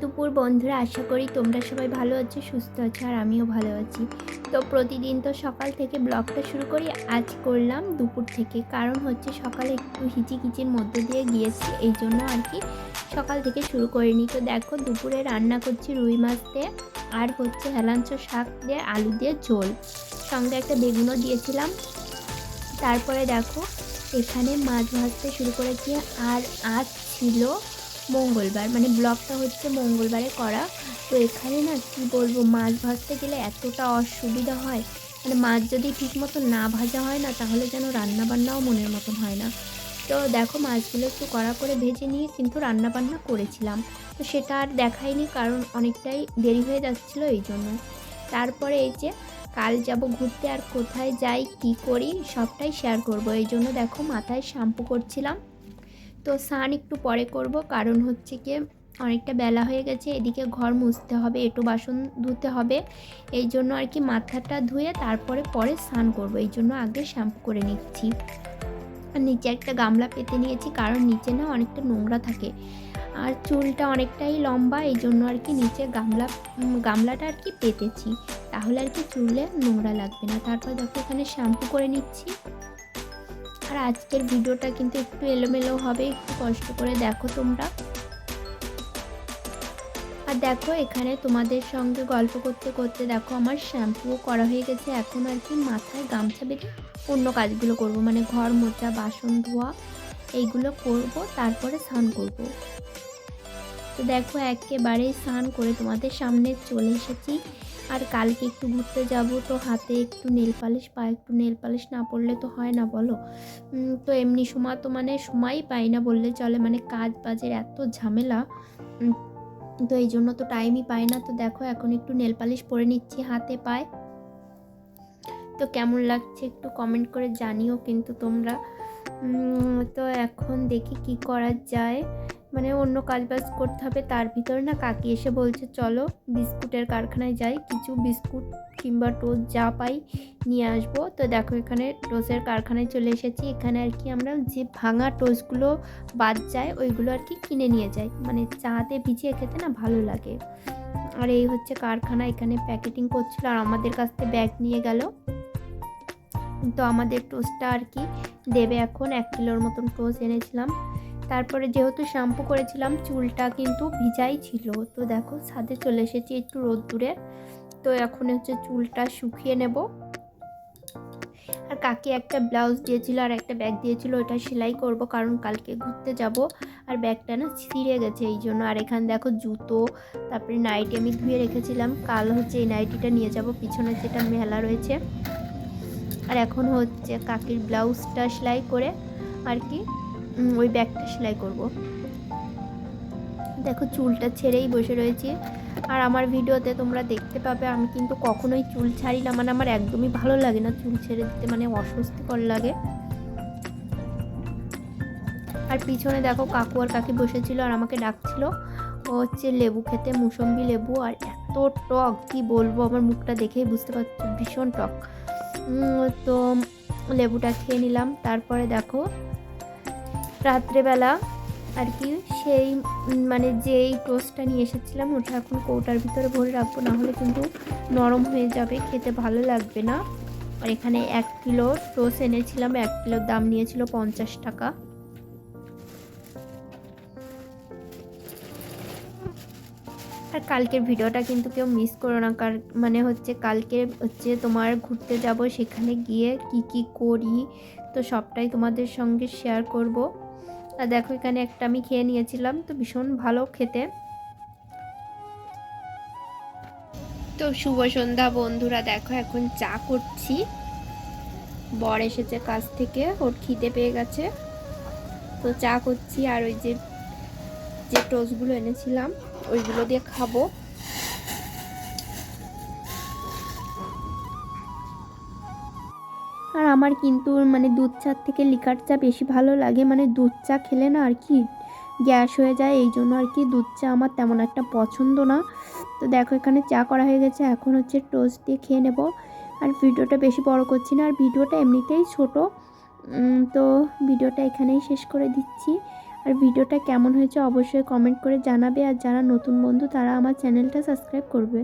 দুপুর বন্ধুরা, আশা করি তোমরা সবাই ভালো আছো, সুস্থ আছো, আর আমিও ভালো আছি। তো প্রতিদিন তো সকাল থেকে ব্লগটা শুরু করি, আজ করলাম দুপুর থেকে। কারণ হচ্ছে সকালে একটু হিচিকিচির মধ্যে দিয়ে গিয়েছি, এই জন্য আর কি সকাল থেকে শুরু করিনি। তো দেখো দুপুরে রান্না করছি রুই মাছ দিয়ে, আর হচ্ছে হেলাঞ্চ শাক দিয়ে আলু দিয়ে ঝোল, সঙ্গে একটা বেগুনও দিয়েছিলাম। তারপরে দেখো এখানে মাছ ভাজতে শুরু করেছি। আর আজ ছিল মঙ্গলবার, মানে ব্লগটা হচ্ছে মঙ্গলবারে করা। তো এখানে না কি বলবো, মাছ ভাজতে গেলে এতটা অসুবিধা হয়, মানে মাছ যদি ঠিকমতো না ভাজা হয় না, তাহলে যেন রান্নাবান্নাও মনের মতন হয় না। তো দেখো মাছগুলো একটু কড়া করে ভেজে নিয়ে কিন্তু রান্নাবান্না করেছিলাম, তো সেটা আর দেখাইনি কারণ অনেকটাই দেরি হয়ে যাচ্ছিলো এই জন্য। তারপরে এই যে কাল যাব ঘুরতে, আর কোথায় যাই কি করি সবটাই শেয়ার করব। এই জন্য দেখো মাথায় শ্যাম্পু করছিলাম। তো স্নান একটু পরে করব, কারণ হচ্ছে কি অনেকটা বেলা হয়ে গেছে, এদিকে ঘর মুছতে হবে, একটু বাসন ধুতে হবে। এই জন্য আর কি মাথাটা ধুয়ে তারপরে পরে স্নান করব, এই জন্য আগে শ্যাম্পু করে নিচ্ছি। আর নিচে একটা গামলা পেতে নিয়েছি, কারণ নিচে না অনেকটা নোংরা থাকে, আর চুলটা অনেকটাই লম্বা, এই জন্য আর কি নিচে গামলাটা আর কি পেতেছি, তাহলে আর কি চুলে নোংরা লাগবে না। তারপর দেখো এখানে শ্যাম্পু করে নিচ্ছি। আর আজকের ভিডিওটা কিন্তু একটু এলোমেলো হবে, একটু কষ্ট করে দেখো তোমরা। আর দেখো এখানে তোমাদের সঙ্গে গল্প করতে করতে দেখো আমার শ্যাম্পুও করা হয়ে গেছে। এখন আর কি মাথায় গামছা বেঁধে অন্য কাজগুলো করব, মানে ঘর মোছা, বাসন ধোয়া, এইগুলো করব, তারপরে স্নান করব। তো দেখো একেবারে স্নান করে তোমাদের সামনে চলে এসেছি। আর কালকে একটু ঘুরতে যাব, তো হাতে একটু নেল পালিশ, পায়ে একটু নেল পালিশ না পরলে তো হয় না বলো। তো এমনি সময় তো মানে সময়ই পাই না বললে চলে, মানে কাজ বাজের এত ঝামেলা, তো এই জন্য তো টাইমই পাই না। তো দেখো এখন একটু নেল পালিশ পরে নিচ্ছি হাতে পায়ে। তো কেমন লাগছে একটু কমেন্ট করে জানিও কিন্তু তোমরা। তো এখন দেখি কি করা যায়, মানে অন্য কাজবাজ করতে হবে। তার ভিতরে না কাকি এসে বলছে চলো বিস্কুটের কারখানায় যাই, কিছু বিস্কুট কিংবা টোস্ট যা পাই নিয়ে আসবো। তো দেখো এখানে টোস্টের কারখানায় চলে এসেছি। এখানে আর কি আমরা যে ভাঙা টোস্টগুলো বাদ যায় ওইগুলো আর কি কিনে নিয়ে যাই, মানে চাতে ভিজিয়ে খেতে না ভালো লাগে। আর এই হচ্ছে কারখানা, এখানে প্যাকেটিং করছিল আর আমাদের কাছ থেকে ব্যাগ নিয়ে গেল। তো আমাদের টোস্টটা আর কি দেবে এখন, 1 কিলোর মতন টোস্ট এনেছিলাম। তারপরে যেহেতু শ্যাম্পু করেছিলাম চুলটা কিন্তু ভিজাই ছিল, তো দেখো ছাদে চলে এসেছি একটু রোদ্দুরে। তো এখন হচ্ছে চুলটা শুকিয়ে নেব। আর কাকি একটা ব্লাউজ দিয়েছিল আর একটা ব্যাগ দিয়েছিল, ওটা সেলাই করব, কারণ কালকে ঘুরতে যাব। আর ব্যাগটা না ছিঁড়ে গেছে এই জন্য। আর এখানে দেখো জুতো, তারপরে নাইটি আমি ধুয়ে রেখেছিলাম, কাল হচ্ছে এই নাইটিটা নিয়ে যাব, পিছনে যেটা মেলা রয়েছে। আর এখন হচ্ছে কাকির ব্লাউজটা সেলাই করে আর কি ওই ব্যাগটা সেলাই করব। দেখো চুলটা ছেড়েই বসে রয়েছি। আর আমার ভিডিওতে তোমরা দেখতে পাবে আমি কিন্তু কখনোই চুল ছাড়ি না, মানে আমার একদমই ভালো লাগে না চুল ছেড়ে দিতে, মানে অস্বস্তিকর লাগে। আর পিছনে দেখো কাকু আর কাকি বসেছিল আর আমাকে ডাকছিল, ও হচ্ছে লেবু খেতে, মুসম্বি লেবু। আর এত টক কি বলবো, আমার মুখটা দেখেই বুঝতে পারছো ভীষণ টক। তো লেবুটা খেয়ে নিলাম। তারপরে দেখো রাত্রেবেলা আর কি সেই মানে যেই টোস্টটা নিয়ে এসেছিলাম ওটা এখন কৌটার ভিতরে ভরে রাখবো, না হলে কিন্তু নরম হয়ে যাবে, খেতে ভালো লাগবে না। আর এখানে 1 কিলো টোস্ট এনেছিলাম, 1 কিলোর দাম নিয়েছিল 50 টাকা। আর কালকের ভিডিওটা কিন্তু কেউ মিস করো না, মানে হচ্ছে কালকে হচ্ছে তোমার ঘুরতে যাব, সেখানে গিয়ে কি কি করি তো সবটাই তোমাদের সঙ্গে শেয়ার করব। আর দেখো এখানে একটা আমি খেয়ে নিয়েছিলাম, তো ভীষণ ভালো খেতে। তো শুভ সন্ধ্যা বন্ধুরা, দেখো এখন চা করছি। বর এসেছে কাজ থেকে, ওর খিদে পেয়ে গেছে, তো চা করছি। আর ওই যে যে টোস্টগুলো এনেছিলাম ওইগুলো দিয়ে খাবো। আর আমার কিন্তু মানে দুধ চার থেকে লিকার চা বেশি ভালো লাগে, মানে দুধ চা খেলে না আর কি গ্যাস হয়ে যায়, এই জন্য আর কি দুধ চা আমার তেমন একটা পছন্দ না। তো দেখো এখানে চা করা হয়ে গেছে, এখন হচ্ছে টোস্ট দিয়ে খেয়ে নেব। আর ভিডিওটা বেশি বড় করছি না, আর ভিডিওটা এমনিতেই ছোট, তো ভিডিওটা এখানেই শেষ করে দিচ্ছি। আর ভিডিওটা কেমন হয়েছে অবশ্যই কমেন্ট করে জানাবে। আর যারা নতুন বন্ধু তারা আমার চ্যানেলটা সাবস্ক্রাইব করবে।